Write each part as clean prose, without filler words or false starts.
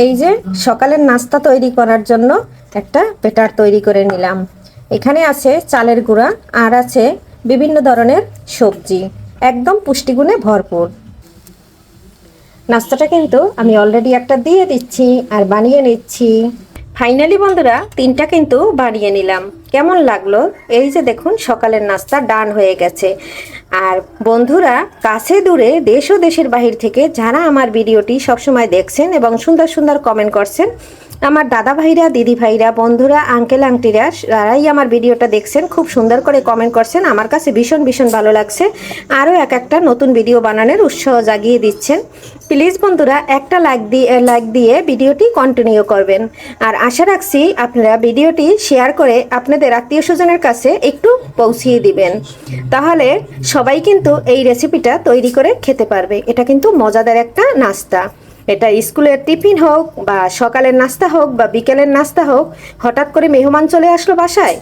এই যে সকালের নাস্তা তৈরি করার জন্য একটা ব্যাটার তৈরি করে নিলাম। এখানে আছে চালের গুঁড়া আর আছে বিভিন্ন ধরনের সবজি, একদম পুষ্টিগুণে ভরপুর। নাস্তাটা কিন্তু আমি অলরেডি একটা দিয়ে দিচ্ছি আর বানিয়ে নিচ্ছি। ফাইনালি বন্ধুরা তিনটা কিন্তু বানিয়ে নিলাম। কেমন লাগলো? এই যে দেখুন সকালের নাস্তা ডান হয়ে গেছে। আর বন্ধুরা কাছে দূরে দেশ ও দেশের বাহির থেকে যারা আমার ভিডিওটি সবসময় দেখছেন এবং সুন্দর সুন্দর কমেন্ট করছেন, আমার দাদা ভাইরা, দিদি ভাইরা, বন্ধুরা, আঙ্কেল আন্টিরা যারাই আমার ভিডিওটা দেখছেন খুব সুন্দর করে কমেন্ট করছেন। আমার কাছে ভীষণ ভীষণ ভালো লাগছে। আরও একটা নতুন ভিডিও বানানোর উৎসাহ জাগিয়ে দিচ্ছেন। প্লিজ বন্ধুরা একটা লাইক দিয়ে ভিডিওটি কন্টিনিউ করবেন। আর আশা রাখছি আপনারা ভিডিওটি শেয়ার করে আপনাদের আত্মীয় স্বজনের কাছে একটু পৌঁছিয়ে দিবেন। তাহলে সবাই কিন্তু এই রেসিপিটা তৈরি করে খেতে পারবে। এটা কিন্তু মজাদার একটা নাস্তা। এটা স্কুলের টিফিন হোক বা সকালের নাস্তা হোক বা বিকেলের নাস্তা হোক, হঠাৎ করে মেহমান চলে আসলো বাসায়,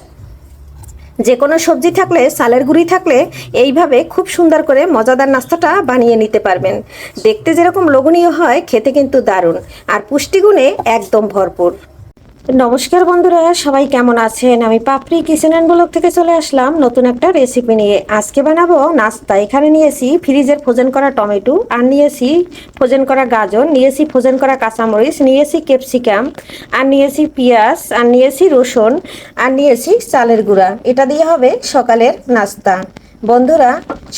যে কোনো সবজি থাকলে, চালের গুঁড়ি থাকলে এইভাবে খুব সুন্দর করে মজাদার নাস্তাটা বানিয়ে নিতে পারবেন। দেখতে যেরকম লোভনীয় হয়, খেতে কিন্তু দারুণ আর পুষ্টিগুণে একদম ভরপুর। নমস্কার বন্ধুরা, সবাই কেমন আছেন? আমি পাপড়ি কিচেন অ্যান্ড ব্লগ থেকে চলে আসলাম নতুন একটা রেসিপি নিয়ে। আজকে বানাবো নাস্তা। এখানে নিয়েছি ফ্রিজের ফ্রোজেন করা টমেটো, আর নিয়েছি ফ্রোজেন করা গাজর, নিয়েছি ফ্রোজেন করা কাঁচামরিচ, নিয়েছি ক্যাপসিকাম, আর নিয়েছি পেঁয়াজ, আর নিয়েছি রসুন, আর নিয়েছি চালের গুঁড়া। এটা দিয়ে হবে সকালের নাস্তা। বন্ধুরা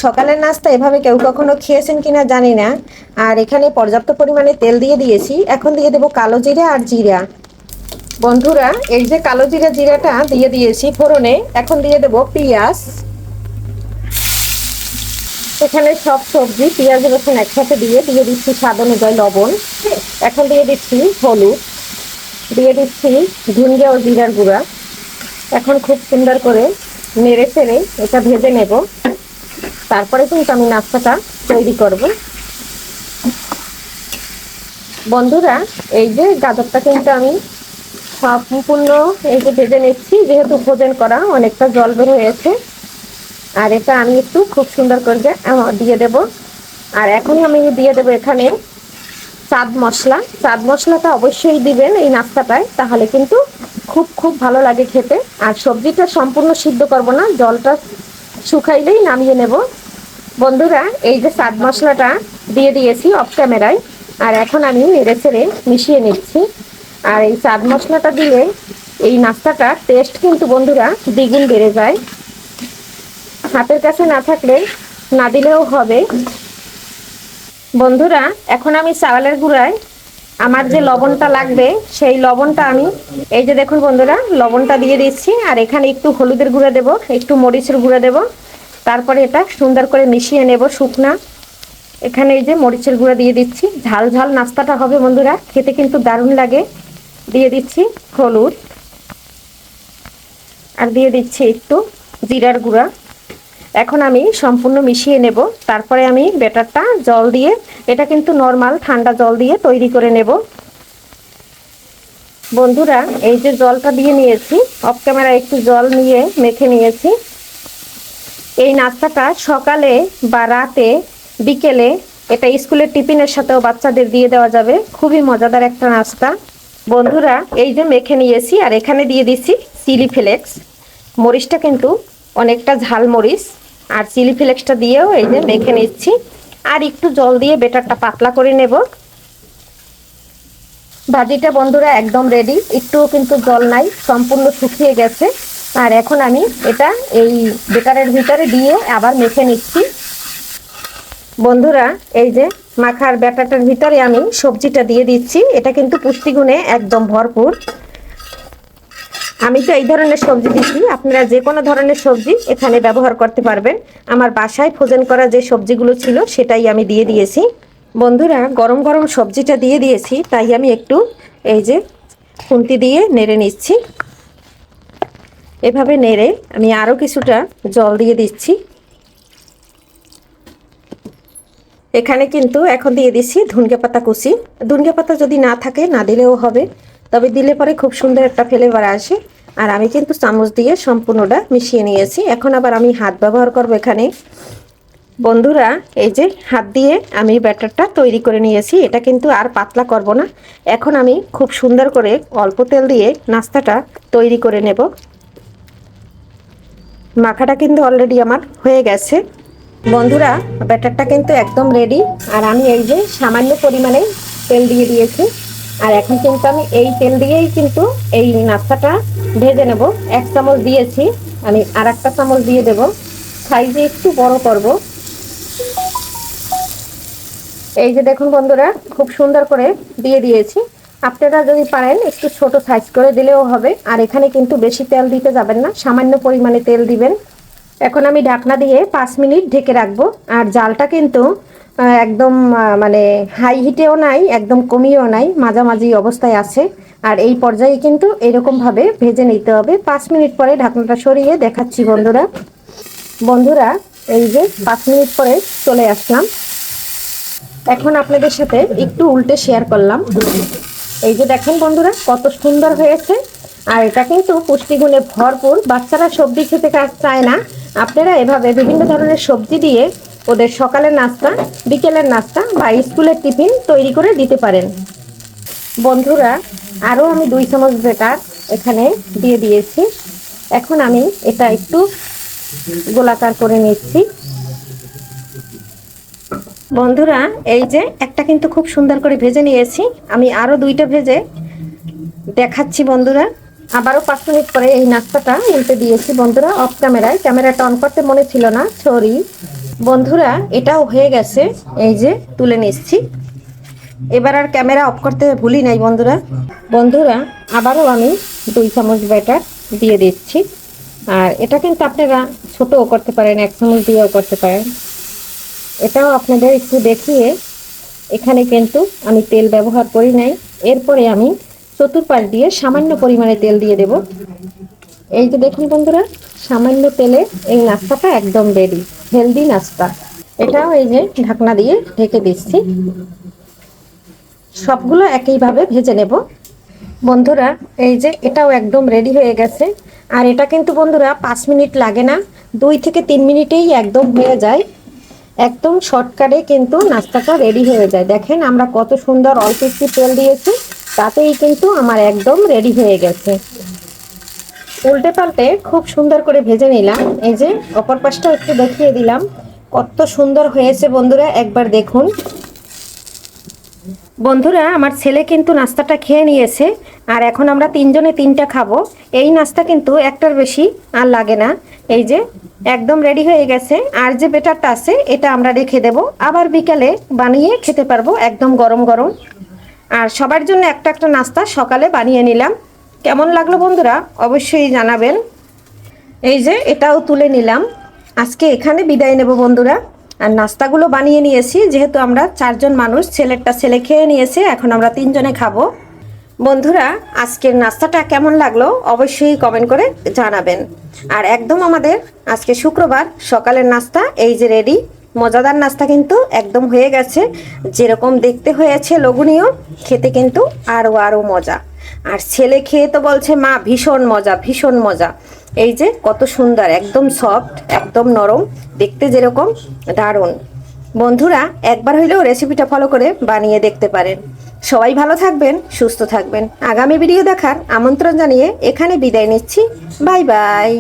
সকালের নাস্তা এভাবে কেউ কখনো খেয়েছেন কিনা জানি না। আর এখানে পর্যাপ্ত পরিমাণে তেল দিয়ে দিয়েছি। এখন দিয়ে দেবো কালো জিরা আর জিরা। বন্ধুরা এই যে কালো জিরাটা দিয়ে দিয়েছি ফোড়নে। এখন দিয়ে দেব পেঁয়াজ। এখানে সব সবজি পেঁয়াজ রসুন একসাথে দিয়ে দিচ্ছি স্বাদ অনুযায়ী লবণ। এখন দিয়ে দিচ্ছি হলুদ, দিয়ে দিচ্ছি ধনিয়া ও জিরার গুঁড়া। এখন খুব সুন্দর করে নেড়ে চেড়ে এটা ভেজে নেব। তারপরে কিন্তু আমি নাস্তাটা তৈরি করব। বন্ধুরা এই যে গাজরটা কিন্তু আমি সম্পূর্ণ এই যে ভেজে নিচ্ছি, যেহেতু ভোজন করা অনেকটা জল বের হয়েছে। আর এটা আমি একটু খুব সুন্দর করে দিয়ে দেব। আর এখন আমি দিয়ে দেব এখানে চাঁদ মশলা। চাঁদ মশলাটা অবশ্যই দিবেন এই নাস্তাটায়, তাহলে কিন্তু খুব খুব ভালো লাগে খেতে। আর সবজিটা সম্পূর্ণ সিদ্ধ করব না, জলটা শুকাইলেই নামিয়ে নেব। বন্ধুরা এই যে চাঁদ মশলাটা দিয়ে দিয়েছি অফ ক্যামেরায়। আর এখন আমি নেড়ে চেড়ে মিশিয়ে নিচ্ছি। আর এই চাঁদ মশলাটা দিলে এই নাস্তাটার টেস্ট কিন্তু বন্ধুরা দ্বিগুণ বেড়ে যায়। হাতের কাছে না থাকলে না দিলেও হবে। বন্ধুরা এখন আমি চালের গুঁড়ায় আমার যে লবণটা লাগবে সেই লবণটা আমি এই যে দেখুন বন্ধুরা লবণটা দিয়ে দিচ্ছি। আর এখানে একটু হলুদের গুঁড়া দেব, একটু মরিচের গুঁড়া দেব। তারপরে এটা সুন্দর করে মিশিয়ে নেব শুকনা। এখানে এই যে মরিচের গুঁড়া দিয়ে দিচ্ছি। ঝাল ঝাল নাস্তাটা হবে বন্ধুরা, খেতে কিন্তু দারুণ লাগে। দিয়ে দিচ্ছি হলুদ, আর দিয়ে দিচ্ছি একটু জিরার গুঁড়া। এখন আমি সম্পূর্ণ মিশিয়ে নেব। তারপরে আমি ব্যাটারটা জল দিয়ে, এটা কিন্তু নর্মাল ঠান্ডা জল দিয়ে তৈরি করে নেব। বন্ধুরা এই যে জলটা দিয়ে নিয়েছি, অফ ক্যামেরা একটু জল নিয়ে মেখে নিয়েছি। এই নাস্তাটা সকালে বা রাতে, বিকেলে এটা স্কুলের টিফিনের সাথেও বাচ্চাদের দিয়ে দেওয়া যাবে। খুবই মজাদার একটা নাস্তা। বন্ধুরা এই যে মেখে নিয়েছি, আর এখানে দিয়ে দিচ্ছি চিলি ফ্লেক্স। মরিচটা কিন্তু অনেকটা ঝাল মরিচ। আর চিলি ফ্লেক্সটা দিয়েও এই যে মেখে নিচ্ছি। আর একটু জল দিয়ে বেটারটা পাতলা করে নেব। ভাজিটা বন্ধুরা একদম রেডি, একটুও কিন্তু জল নাই, সম্পূর্ণ শুকিয়ে গেছে। আর এখন আমি এটা এই বেটারের ভিতরে দিয়ে আবার মেখে নিচ্ছি। বন্ধুরা এই যে মাখার ব্যাটারটার ভিতরে আমি সবজিটা দিয়ে দিচ্ছি। এটা কিন্তু পুষ্টিগুণে একদম ভরপুর। আমি তো এই ধরনের সবজি দিচ্ছি, আপনারা যে কোনো ধরনের সবজি এখানে ব্যবহার করতে পারবেন। আমার বাসায় ফ্রোজেন করা যে সবজিগুলো ছিল সেটাই আমি দিয়ে দিয়েছি। বন্ধুরা গরম গরম সবজিটা দিয়ে দিয়েছি, তাই আমি একটু এই যে খুন্তি দিয়ে নেড়ে নিচ্ছি। এভাবে নেড়ে আমি আরও কিছুটা জল দিয়ে দিচ্ছি। এখানে কিন্তু এখন দিয়ে দিচ্ছি ধনিয়া পাতা কুচি। ধনিয়া পাতা যদি না থাকে না দিলেও হবে, তবে দিলে পরে খুব সুন্দর একটা ফ্লেভার আসে। আর আমি কিন্তু চামচ দিয়ে সম্পূর্ণটা মিশিয়ে নিয়েছি। এখন আবার আমি হাত ব্যবহার করব এখানে। বন্ধুরা, এই যে হাত দিয়ে আমি ব্যাটারটা তৈরি করে নিয়েছি, এটা কিন্তু আর পাতলা করব না। এখন আমি খুব সুন্দর করে অল্প তেল দিয়ে নাস্তাটা তৈরি করে নেব। মাখাটা কিন্তু অলরেডি আমার হয়ে গেছে। বন্ধুরা, ব্যাটারটা কিন্তু একদম রেডি। আর আমি এই যে সামান্য পরিমাণে তেল দিয়ে দিয়েছি। আর এখন কিন্তু আমি এই তেল দিয়েই কিন্তু এই নাস্তাটা ভেজে নেব। 1 চামচ দিয়েছি, আমি আর একটা চামচ দিয়ে দেব। সাইজে একটু বড় করব। এই যে দেখুন বন্ধুরা, খুব সুন্দর করে দিয়ে দিয়েছি। আপনারা যদি পারেন একটু ছোট সাইজ করে দিলেও হবে। আর এখানে কিন্তু বেশি তেল দিতে যাবেন না, সামান্য পরিমাণে তেল দিবেন। এখন আমি ঢাকনা দিয়ে 5 মিনিট ঢেকে রাখবো। আর জালটা কিন্তু একদম মানে হাই হিটেও নাই, একদম কমিয়েও নাই, মাঝামাঝি অবস্থায় আছে। আর এই পর্যায়ে কিন্তু এরকমভাবে ভেজে নিতে হবে। 5 মিনিট পরে ঢাকনাটা সরিয়ে দেখাচ্ছি বন্ধুরা। বন্ধুরা, এই যে 5 মিনিট পরে চলে আসলাম। এখন আপনাদের সাথে একটু উল্টে শেয়ার করলাম। এই যে দেখেন বন্ধুরা, কত সুন্দর হয়েছে। আর এটা কিন্তু পুষ্টিগুণে ভরপুর। বাচ্চারা সবজি খেতে চায় না, আপনারা এভাবে বিভিন্ন ধরনের সবজি দিয়ে ওদের সকালের নাস্তা, বিকেলের নাস্তা বা স্কুলের টিফিন তৈরি করে দিতে পারেন। বন্ধুরা, আরও আমি 2 চামচ ব্যাটার এখানে দিয়ে দিয়েছি। এখন আমি এটা একটু গোলাকার করে নিচ্ছি। বন্ধুরা, এই যে একটা কিন্তু খুব সুন্দর করে ভেজে নিয়েছি। আমি আরও 2টা ভেজে দেখাচ্ছি বন্ধুরা। আবারও 5 মিনিট পরে এই নাস্তাটা উল্টে দিয়েছি বন্ধুরা, অফ ক্যামেরায়। ক্যামেরাটা অন করতে মনে ছিল না, সরি। বন্ধুরা, এটাও হয়ে গেছে। এই যে তুলে নিচ্ছি। এবার আর ক্যামেরা অফ করতে ভুলি নাই বন্ধুরা। বন্ধুরা, আবারও আমি 2 চামচ ব্যাটার দিয়ে দিচ্ছি। আর এটা কিন্তু আপনারা ছোটও করতে পারেন, 1 চামচ দিয়েও করতে পারেন। এটাও আপনাদের একটু দেখিয়ে, এখানে কিন্তু আমি তেল ব্যবহার করি নাই। এরপরে আমি চতুর্পাশ দিয়ে সামান্য পরিমাণে তেল দিয়ে দেব। এই যে দেখুন বন্ধুরা, সামান্য তেলে এই নাস্তাটা একদম রেডি, হেলদি নাস্তা। এটাও এই যে ঢাকনা দিয়ে ঢেকে দিচ্ছি। সবগুলো একইভাবে ভেজে নেব। বন্ধুরা, এই যে এটাও একদম রেডি হয়ে গেছে। আর এটা কিন্তু বন্ধুরা 5 মিনিট লাগে না, 2 থেকে 3 মিনিটেই একদম হয়ে যায়। একদম শর্টকাটে কিন্তু নাস্তাটা রেডি হয়ে যায়। দেখেন আমরা কত সুন্দর অল্প একটু তেল দিয়েছি, তাতেই কিন্তু আমার একদম রেডি হয়ে গেছে। উল্টে পাল্টে খুব সুন্দর করে ভেজে নিলাম। এই যে অপর পাশটাও একটু দেখিয়ে দিলাম, কত সুন্দর হয়েছে বন্ধুরা, একবার দেখুন। বন্ধুরা, আমার ছেলে কিন্তু নাস্তাটা খেয়ে নিয়েছে। আর এখন আমরা 3 জনে 3টা খাবো। এই নাস্তা কিন্তু একটার বেশি আর লাগে না। এই যে একদম রেডি হয়ে গেছে। আর যে বেটারটা আছে এটা আমরা রেখে দেব, আবার বিকালে বানিয়ে খেতে পারবো একদম গরম গরম। আর সবার জন্য একটা একটা নাস্তা সকালে বানিয়ে নিলাম। কেমন লাগলো বন্ধুরা অবশ্যই জানাবেন। এই যে এটাও তুলে নিলাম। আজকে এখানে বিদায় নেব বন্ধুরা। আর নাস্তাগুলো বানিয়ে নিয়েছি, যেহেতু আমরা 4 জন মানুষ, ছেলেরটা ছেলে খেয়ে নিয়েছে, এখন আমরা 3 জনে খাবো। বন্ধুরা, আজকের নাস্তাটা কেমন লাগলো অবশ্যই কমেন্ট করে জানাবেন। আর একদম আমাদের আজকে শুক্রবার সকালের নাস্তা এই যে রেডি। মজাদার নাস্তা কিন্তু একদম হয়ে গেছে। যেরকম দেখতে হয়েছে লোভনীয়, খেতে কিন্তু আরও মজা। আর ছেলে খেয়ে তো বলছে মা ভীষণ মজা, ভীষণ মজা। এই যে কত সুন্দর, একদম সফট, একদম নরম, দেখতে যেরকম দারুণ। বন্ধুরা, একবার হইলেও রেসিপিটা ফলো করে বানিয়ে দেখতে পারেন। সবাই ভালো থাকবেন, সুস্থ থাকবেন। আগামী ভিডিও দেখার আমন্ত্রণ জানিয়ে এখানে বিদায় নিচ্ছি। Bye bye.